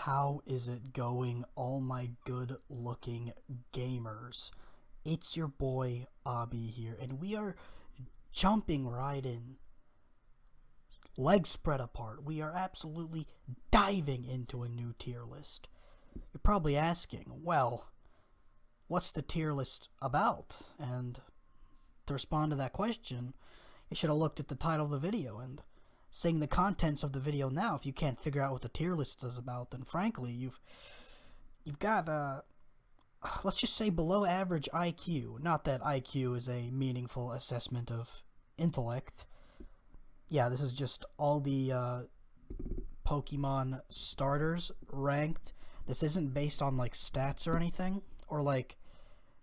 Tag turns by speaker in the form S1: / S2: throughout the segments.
S1: How is it going, all my good looking gamers? It's your boy Abby here, and we are jumping right in. Legs spread apart. We are absolutely diving into a new tier list. You're probably asking, well, what's the tier list about? And to respond to that question, you should have looked at the title of the video and saying the contents of the video now. If you can't figure out what the tier list is about, then frankly you've got let's just say below average IQ. Not that IQ is a meaningful assessment of intellect. Yeah, this is just all the Pokemon starters ranked. This isn't based on like stats or anything, or like,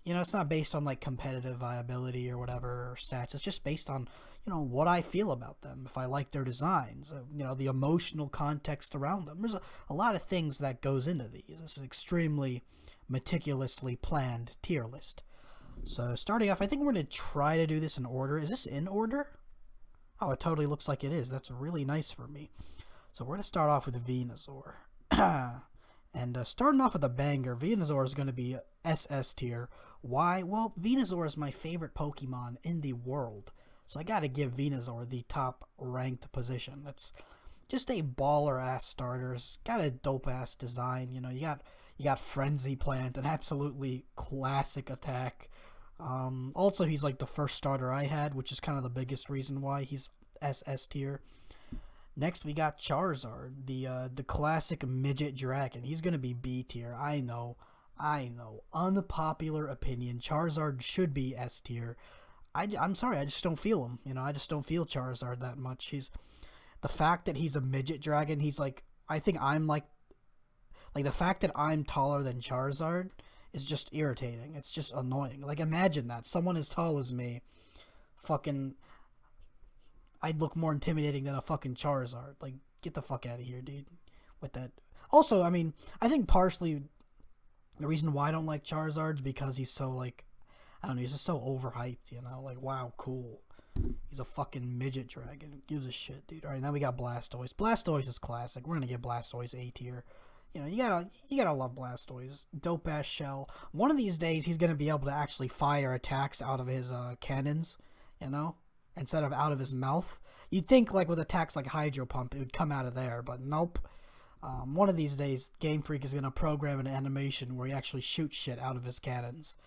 S1: you know, it's not based on like competitive viability or whatever or stats. It's just based on, you know, what I feel about them, if I like their designs, you know, the emotional context around them. There's a lot of things that goes into these. This is extremely meticulously planned tier list. So starting off, I think we're going to try to do this in order. Is this in order? Oh, it totally looks like it is. That's really nice for me. So we're going to start off with Venusaur. And starting off with a banger, Venusaur is going to be SS tier. Why? Well, Venusaur is my favorite Pokemon in the world. So I gotta give Venusaur the top ranked position. It's just a baller ass starter. It's got a dope ass design. You know, you got Frenzy Plant, an absolutely classic attack. Also, he's like the first starter I had, which is kind of the biggest reason why he's SS tier. Next, we got Charizard, the classic midget dragon. He's gonna be B tier. I know. Unpopular opinion. Charizard should be S tier. I'm sorry, I just don't feel him. You know, I just don't feel Charizard that much. The fact that he's a midget dragon. He's like, I think I'm like the fact that I'm taller than Charizard is just irritating. It's just annoying. Like, imagine that someone as tall as me, fucking, I'd look more intimidating than a fucking Charizard. Like, get the fuck out of here, dude. With that. Also, I mean, I think partially the reason why I don't like Charizard is because he's so, like, I don't know, he's just so overhyped, you know? Like, wow, cool. He's a fucking midget dragon. Who gives a shit, dude? Alright, now we got Blastoise. Blastoise is classic. We're gonna give Blastoise A tier. You know, you gotta love Blastoise. Dope ass shell. One of these days, he's gonna be able to actually fire attacks out of his cannons, you know? Instead of out of his mouth. You'd think, like, with attacks like Hydro Pump, it would come out of there, but nope. One of these days, Game Freak is gonna program an animation where he actually shoots shit out of his cannons.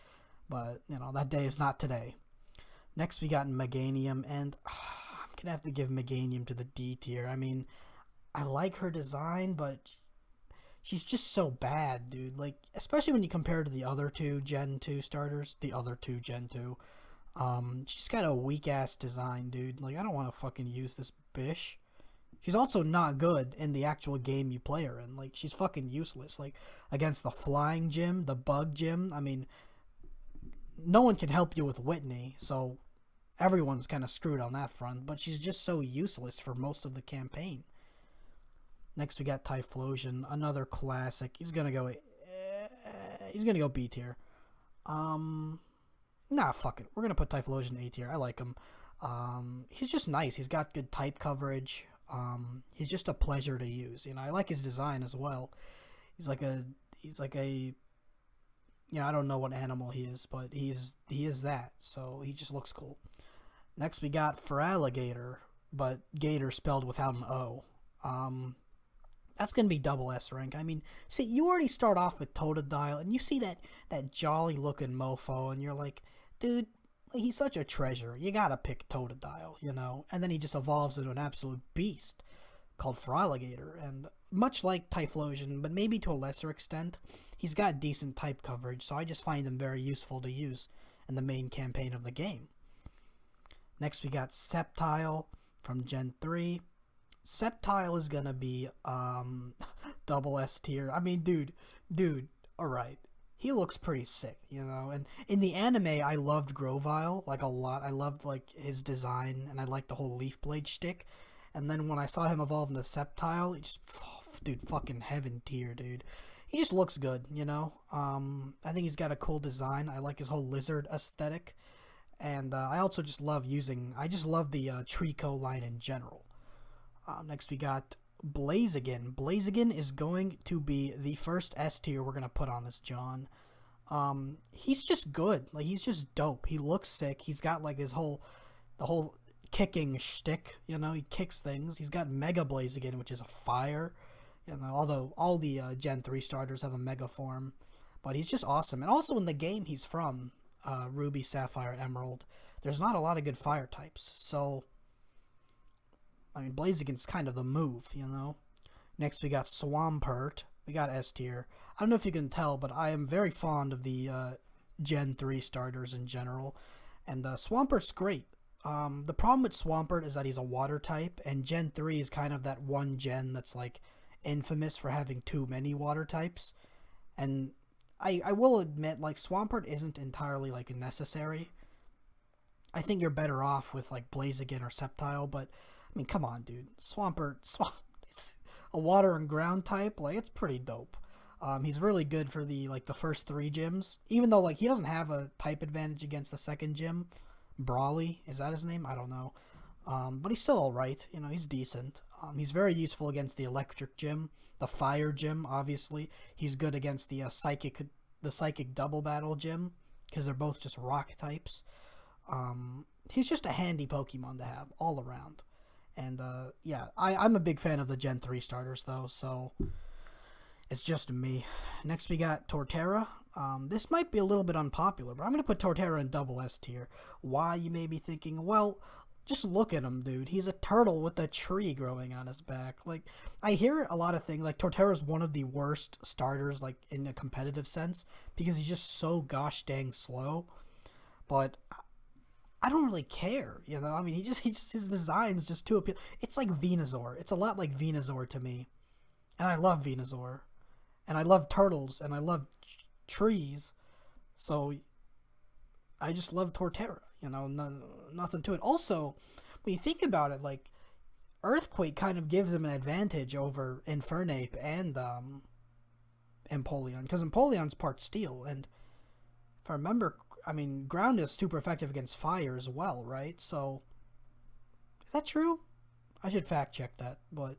S1: But, you know, that day is not today. Next, we got Meganium, and I'm going to have to give Meganium to the D tier. I mean, I like her design, but she's just so bad, dude. Like, especially when you compare her to the other two Gen 2 starters. She's got a weak-ass design, dude. Like, I don't want to fucking use this bish. She's also not good in the actual game you play her in. Like, she's fucking useless. Like, against the Flying Gym, the Bug Gym, I mean, no one can help you with Whitney, so everyone's kind of screwed on that front, but she's just so useless for most of the campaign. Next, we got Typhlosion, another classic. He's gonna go B tier. Nah, fuck it. We're gonna put Typhlosion A tier. I like him. He's just nice. He's got good type coverage. He's just a pleasure to use. You know, I like his design as well. He's like a you know, I don't know what animal he is, but he is that, so he just looks cool. Next, we got Feraligatr, but Gator spelled without an O. That's gonna be double S rank. I mean, see, you already start off with Totodile, and you see that jolly looking mofo, and you're like, dude, he's such a treasure. You gotta pick Totodile, you know. And then he just evolves into an absolute beast called Feraligatr, and much like Typhlosion, but maybe to a lesser extent, he's got decent type coverage, so I just find him very useful to use in the main campaign of the game. Next, we got Sceptile from Gen 3. Sceptile is gonna be double S tier. I mean, dude, alright. He looks pretty sick, you know, and in the anime, I loved Grovyle, like, a lot. I loved, like, his design, and I liked the whole Leaf Blade shtick. And then when I saw him evolve into Sceptile, dude, fucking heaven tier, dude. He just looks good, you know. I think he's got a cool design. I like his whole lizard aesthetic. And I also just love the Trico line in general. Next we got Blaziken. Blaziken is going to be the first S tier we're gonna put on this John. He's just good. Like, he's just dope. He looks sick. He's got like the whole kicking shtick. You know, he kicks things. He's got Mega Blaziken, which is a fire. You know, although all the Gen 3 starters have a Mega form, but he's just awesome. And also in the game he's from, Ruby, Sapphire, Emerald, there's not a lot of good fire types. So, I mean, Blaziken's kind of the move, you know. Next we got Swampert. We got S tier. I don't know if you can tell, but I am very fond of the Gen 3 starters in general. And Swampert's great. The problem with Swampert is that he's a water type, and Gen 3 is kind of that one gen that's like infamous for having too many water types. And I will admit, like, Swampert isn't entirely like necessary. I think you're better off with like Blaziken or Sceptile, but I mean, come on, dude. Swampert, it's a water and ground type. Like, it's pretty dope. He's really good for the first 3 gyms, even though like he doesn't have a type advantage against the second gym. Brawly, is that his name? I don't know. But he's still alright. You know, he's decent. He's very useful against the electric gym, the fire gym. Obviously, he's good against the psychic double battle gym because they're both just rock types. He's just a handy Pokemon to have all around. And yeah, I'm a big fan of the Gen 3 starters though, so it's just me. Next we got Torterra. This might be a little bit unpopular, but I'm going to put Torterra in double S tier. Why, you may be thinking? Well, just look at him, dude. He's a turtle with a tree growing on his back. Like, I hear a lot of things, like Torterra's one of the worst starters, like, in a competitive sense, because he's just so gosh dang slow. But I don't really care, you know? I mean, his design's just too appealing. It's like Venusaur. It's a lot like Venusaur to me. And I love Venusaur. And I love turtles, and I love trees. So I just love Torterra, you know, nothing to it. Also, when you think about it, like, Earthquake kind of gives him an advantage over Infernape and Empoleon, because Empoleon's part steel, and if I remember, I mean, ground is super effective against fire as well, right? So, is that true? I should fact check that, but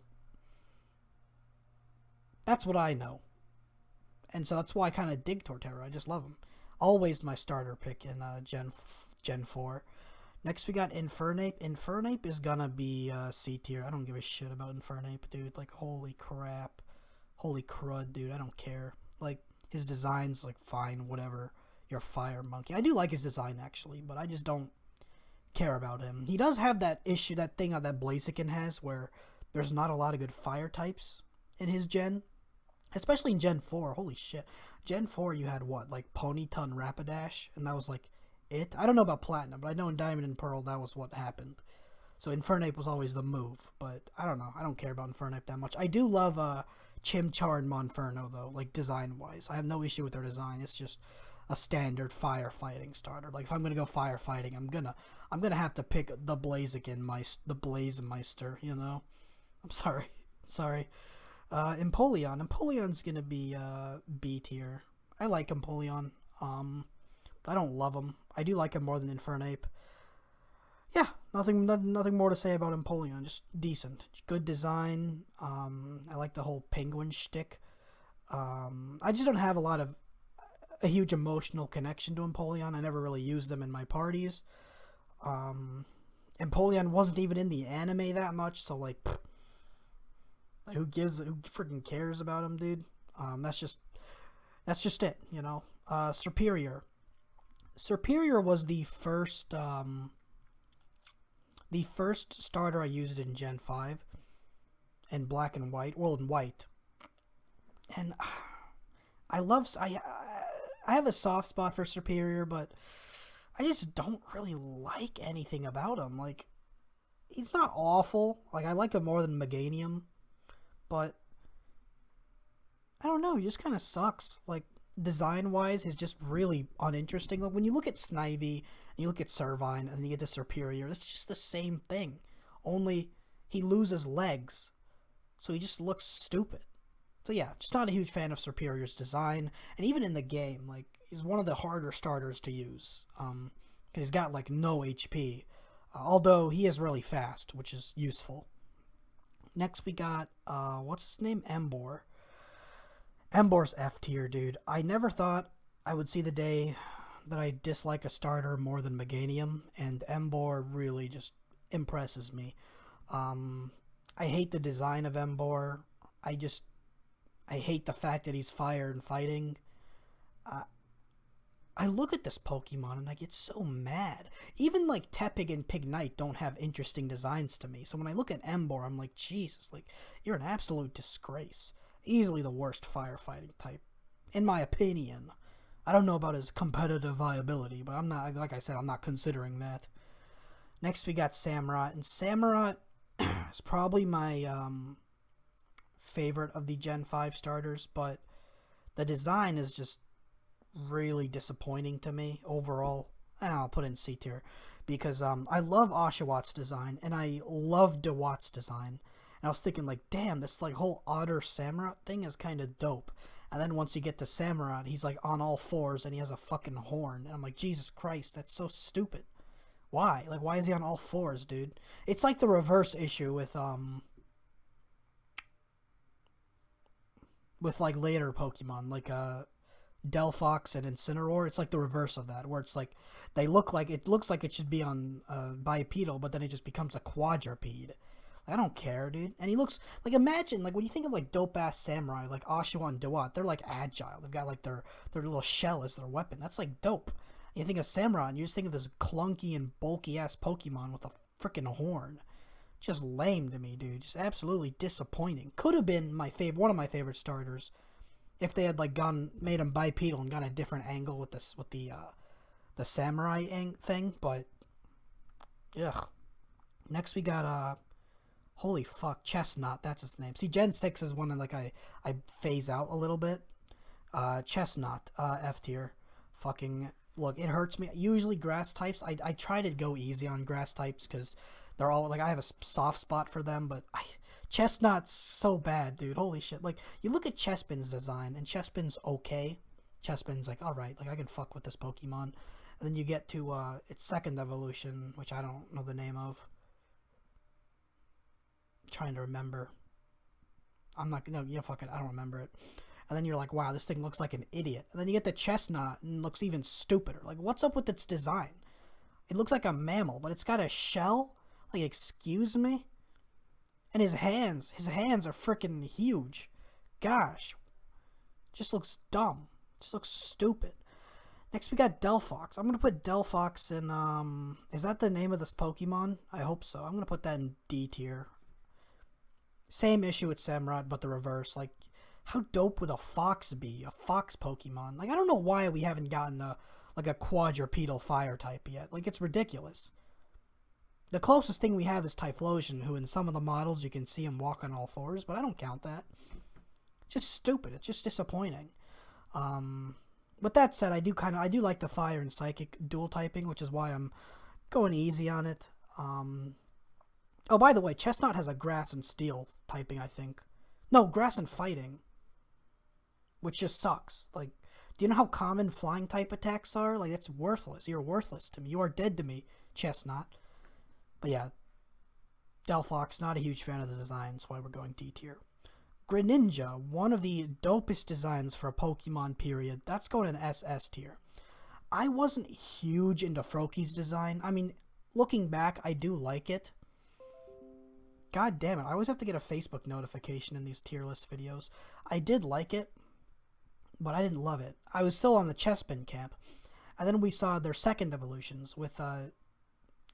S1: that's what I know. And so that's why I kind of dig Torterra. I just love him. Always my starter pick in Gen 4. Next we got Infernape. Infernape is gonna be C tier. I don't give a shit about Infernape, dude. Like, holy crap. Holy crud, dude. I don't care. Like, his design's like fine, whatever. You're a fire monkey. I do like his design actually, but I just don't care about him. He does have that issue, that thing that Blaziken has, where there's not a lot of good fire types in his gen. Especially in Gen 4, holy shit. Gen 4, you had what? Like Ponyta and Rapidash, and that was like it. I don't know about Platinum, but I know in Diamond and Pearl, that was what happened. So Infernape was always the move, but I don't know. I don't care about Infernape that much. I do love Chimchar and Monferno, though, like design-wise. I have no issue with their design. It's just a standard firefighting starter. Like, if I'm gonna go firefighting, I'm gonna have to pick the Blaziken, the Blazemeister, you know? I'm sorry. Empoleon's gonna be B tier. I like Empoleon, but I don't love him. I do like him more than Infernape. Yeah, nothing more to say about Empoleon. Just decent, good design. I like the whole penguin shtick. I just don't have a huge emotional connection to Empoleon. I never really used them in my parties. Empoleon wasn't even in the anime that much, so like, who freaking cares about him, dude? That's just it, you know. Superior was the first starter I used in Gen 5 in black and white, well, in white. And I have a soft spot for Superior, but I just don't really like anything about him. Like, he's not awful. Like, I like him more than Meganium, but I don't know, he just kind of sucks. Like, design-wise, he's just really uninteresting. Like, when you look at Snivy, and you look at Servine, and you get the Superior, it's just the same thing. Only he loses legs, so he just looks stupid. So yeah, just not a huge fan of Superior's design. And even in the game, like, he's one of the harder starters to use. Because he's got, like, no HP. Although he is really fast, which is useful. Next we got, what's his name? Emboar. Emboar's F tier, dude. I never thought I would see the day that I dislike a starter more than Meganium, and Emboar really just impresses me. I hate the design of Emboar. I hate the fact that he's fire and fighting. I look at this Pokemon and I get so mad. Even like Tepig and Pignite don't have interesting designs to me. So when I look at Emboar, I'm like, Jesus, like, you're an absolute disgrace. Easily the worst firefighting type, in my opinion. I don't know about his competitive viability, but I'm not, like I said, I'm not considering that. Next we got Samurott, and Samurott is probably my favorite of the Gen 5 starters, but the design is just really disappointing to me overall. I'll put it in C tier because I love Oshawott design and I love DeWatt's design, and I was thinking like, damn, this like whole otter Samurott thing is kind of dope. And then once you get to Samurott, he's like on all fours and he has a fucking horn, and I'm like, Jesus Christ, that's so stupid. Why? Like, why is he on all fours, dude? It's like the reverse issue with like later Pokemon, like Delphox and Incineroar. It's like the reverse of that, where it's like it looks like it should be on bipedal, but then it just becomes a quadrupede. I don't care, dude. And he looks like, imagine like when you think of like dope ass samurai like Oshawott and DeWatt, they're like agile. They've got like their little shell as their weapon. That's like dope. You think of Samurai and you just think of this clunky and bulky ass Pokemon with a freaking horn. Just lame to me, dude. Just absolutely disappointing. Could have been one of my favorite starters if they had like made him bipedal and got a different angle with the samurai thing. But ugh. Next we got holy fuck, Chestnut. That's his name. See, Gen 6 is one that like I phase out a little bit. Chestnut, F tier. Fucking. Look, it hurts me. Usually grass types, I try to go easy on grass types because they're all, like, I have a soft spot for them, but Chestnut's so bad, dude. Holy shit. Like, you look at Chespin's design, and Chespin's okay. Chespin's like, alright, like, I can fuck with this Pokemon. And then you get to its second evolution, which I don't know the name of. I'm trying to remember. I'm not, no, you know, fuck it, I don't remember it. And then you're like, wow, this thing looks like an idiot. And then you get the Chestnut and it looks even stupider. Like, what's up with its design? It looks like a mammal, but it's got a shell? Like, excuse me? And his hands are freaking huge. Gosh. Just looks dumb. Just looks stupid. Next we got Delphox. I'm going to put Delphox in, is that the name of this Pokemon? I hope so. I'm going to put that in D tier. Same issue with Samurott, but the reverse. Like, how dope would a fox be? A fox Pokemon? Like, I don't know why we haven't gotten a quadrupedal fire type yet. Like, it's ridiculous. The closest thing we have is Typhlosion, who in some of the models you can see him walk on all fours, but I don't count that. It's just stupid. It's just disappointing. With that said, I do like the fire and psychic dual typing, which is why I'm going easy on it. Oh, by the way, Chestnut has a grass and steel typing, I think. No, grass and fighting. Which just sucks. Like, do you know how common flying type attacks are? Like, it's worthless. You're worthless to me. You are dead to me, Chestnut. But yeah, Delphox, not a huge fan of the design. That's why we're going D tier. Greninja, one of the dopest designs for a Pokemon period. That's going in SS tier. I wasn't huge into Froakie's design. I mean, looking back, I do like it. God damn it, I always have to get a Facebook notification in these tier list videos. I did like it, but I didn't love it. I was still on the Chespin camp. And then we saw their second evolutions with,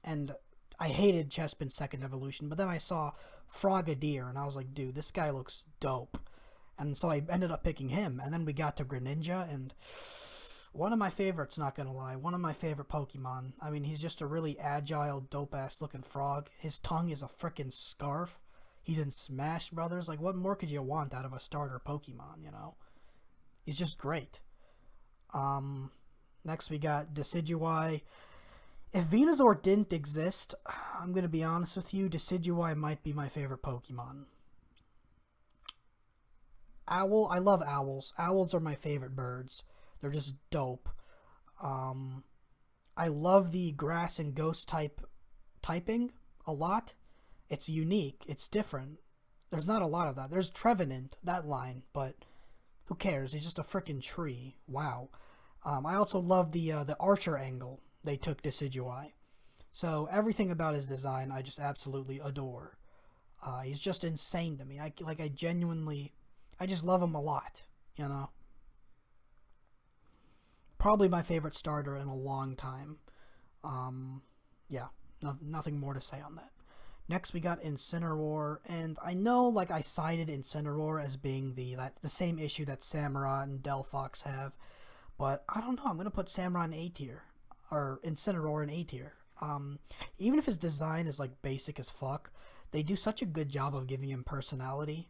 S1: and I hated Chespin's second evolution, but then I saw Frogadier, and I was like, dude, this guy looks dope. And so I ended up picking him, and then we got to Greninja, and one of my favorites, not gonna lie, one of my favorite Pokemon. I mean, he's just a really agile, dope-ass looking frog. His tongue is a frickin' scarf. He's in Smash Brothers. Like, what more could you want out of a starter Pokemon, you know? He's just great. Next we got Decidueye. If Venusaur didn't exist, I'm gonna be honest with you, Decidueye might be my favorite Pokemon. Owl, I love owls. Owls are my favorite birds. They're just dope. I love the grass and ghost typing a lot. It's unique. It's different. There's not a lot of that. There's Trevenant, that line, but who cares? He's just a freaking tree. Wow. I also love the Archer angle they took Decidueye. So everything about his design I just absolutely adore. He's just insane to me. I genuinely, I just love him a lot, you know. Probably my favorite starter in a long time. Yeah, nothing more to say on that. Next we got Incineroar, and I know like I cited Incineroar as being the same issue that Samurott and Delphox have, but I don't know. I'm gonna put Samurott in A tier, or Incineroar in A tier. Even if his design is like basic as fuck, they do such a good job of giving him personality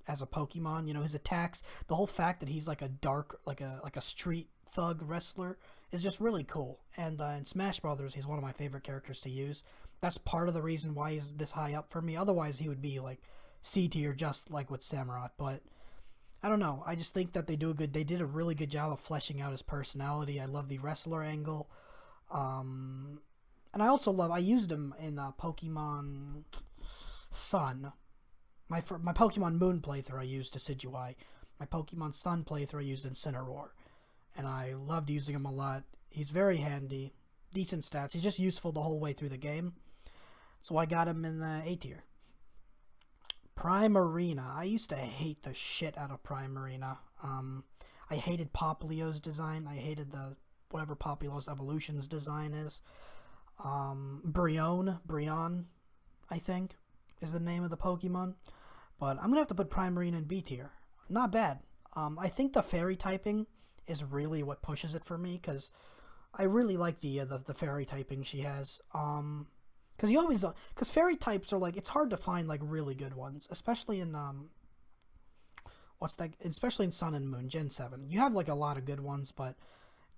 S1: as a Pokemon. You know, his attacks, the whole fact that he's like a dark, like a street thug wrestler is just really cool. And in Smash Brothers, he's one of my favorite characters to use. That's part of the reason why he's this high up for me. Otherwise, he would be like C tier, just like with Samurott. But I don't know. I just think that they did a really good job of fleshing out his personality. I love the wrestler angle. And I also I used him in Pokemon Sun. My Pokemon Moon playthrough, I used Decidueye. My Pokemon Sun playthrough, I used Incineroar. And I loved using him a lot. He's very handy. Decent stats. He's just useful the whole way through the game. So I got him in the A tier. Primarina. I used to hate the shit out of Primarina. I hated Popplio's design. I hated whatever Popplio's Evolution's design is. Brionne, I think, is the name of the Pokemon. But I'm going to have to put Primarina in B tier. Not bad. I think the fairy typing is really what pushes it for me, because I really like the fairy typing she has. Because fairy types are like, it's hard to find like really good ones, especially in especially in Sun and Moon Gen 7. You have like a lot of good ones, but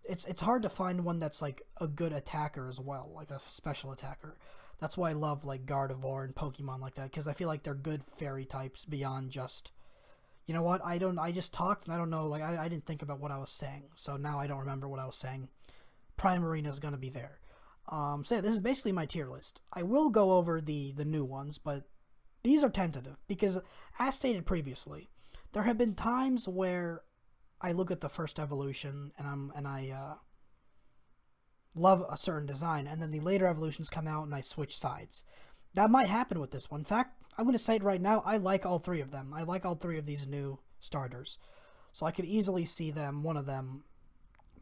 S1: it's hard to find one that's like a good attacker as well, like a special attacker. That's why I love like Gardevoir and Pokemon like that, because I feel like they're good fairy types beyond just, you know what, I just talked and I don't know, like I didn't think about what I was saying, so now I don't remember what I was saying. Primarina is going to be there. So yeah, this is basically my tier list. I will go over the new ones, but these are tentative, because as stated previously, there have been times where I look at the first evolution and I love a certain design, and then the later evolutions come out and I switch sides. That might happen with this one. In fact, I'm going to say it right now, I like all three of them. I like all three of these new starters. So I could easily see one of them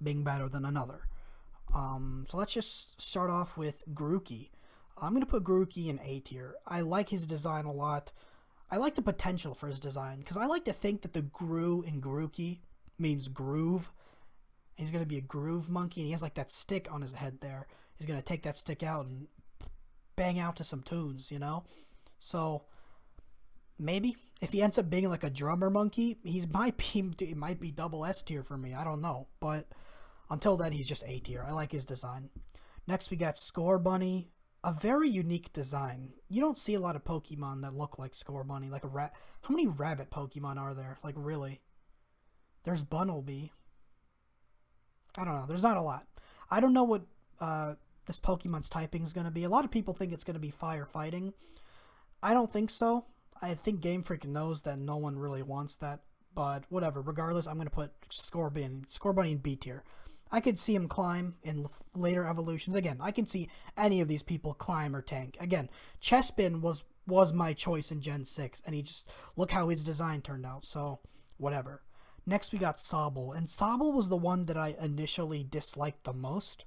S1: being better than another. So let's just start off with Grookey. I'm going to put Grookey in A tier. I like his design a lot. I like the potential for his design, because I like to think that the Gru in Grookey means groove. He's going to be a groove monkey, and he has like that stick on his head there. He's going to take that stick out and bang out to some tunes, you know? So maybe if he ends up being like a drummer monkey, it might be double S tier for me. I don't know, but until then, he's just A tier. I like his design. Next, we got Scorbunny. A very unique design. You don't see a lot of Pokemon that look like Scorbunny. Like how many rabbit Pokemon are there? Like, really? There's Bunnelby. I don't know. There's not a lot. I don't know what this Pokemon's typing is going to be. A lot of people think it's going to be fire fighting. I don't think so. I think Game Freak knows that no one really wants that. But whatever. Regardless, I'm going to put Scorbunny in B tier. I could see him climb in later evolutions. Again, I can see any of these people climb or tank. Again, Chespin was my choice in Gen 6, and look how his design turned out, so whatever. Next, we got Sobble, and Sobble was the one that I initially disliked the most,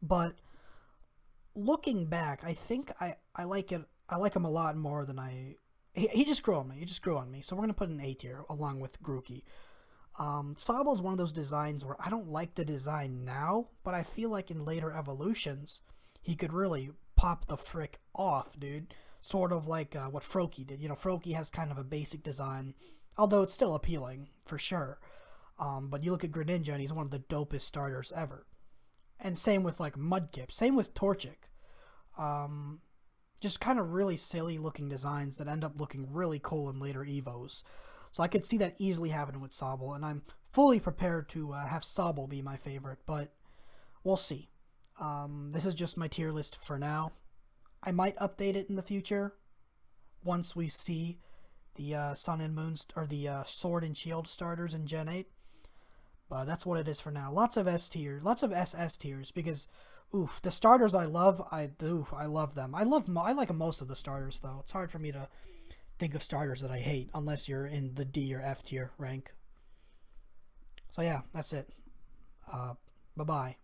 S1: but looking back, I think I like it. I like him a lot more than he just grew on me. He just grew on me, so we're going to put an A tier along with Grookey. Sobble is one of those designs where I don't like the design now, but I feel like in later evolutions, he could really pop the frick off, dude. Sort of like what Froakie did. You know, Froakie has kind of a basic design, although it's still appealing, for sure. But you look at Greninja, and he's one of the dopest starters ever. And same with, like, Mudkip. Same with Torchic. Just kind of really silly-looking designs that end up looking really cool in later evos. So I could see that easily happening with Sobble, and I'm fully prepared to have Sobble be my favorite, but we'll see. This is just my tier list for now. I might update it in the future once we see the Sun and Moon, or the Sword and Shield starters in Gen 8. But that's what it is for now. Lots of S tier, lots of SS tiers, because, oof, the starters I love, I love them. I like most of the starters, though. It's hard for me to think of starters that I hate, unless you're in the D or F tier rank. So yeah, that's it. Bye-bye.